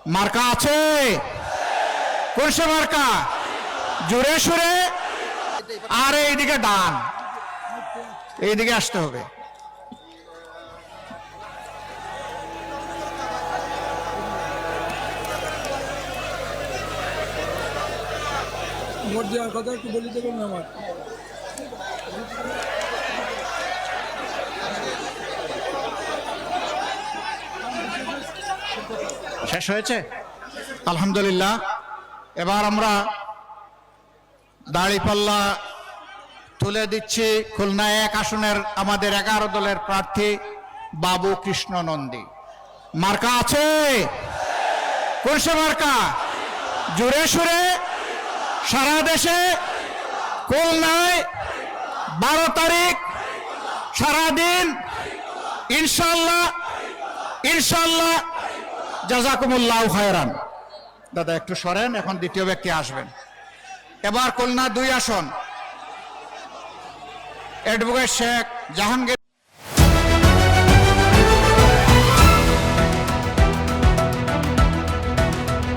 মার্কা আছে? কোন সে মার্কা? জোরে সুরে। আর এইদিকে ডান, এইদিকে আসতে হবে। ভোট দেওয়ার কথা একটু বলে দেবেন আমার। শেষ হয়েছে আলহামদুলিল্লাহ। এবার আমরা দাঁড়িপাল্লা তুলে দিচ্ছি। খুলনা 1 আসনের আমাদের 11 দলের প্রার্থী বাবু কৃষ্ণ নন্দী। মার্কা আছে? কোন সে মার্কা? জোরে সুরে। সারা দেশে খুলনায় 12 তারিখ সারাদিন ইনশাল্লাহ ইনশাল্লাহ। জাযাকুমুল্লাহু খায়রান। দাদা একটু সরেন, এখন দ্বিতীয় ব্যক্তি আসবেন। এবার খুলনা 2 আসন অ্যাডভোকেট শেখ জাহাঙ্গীর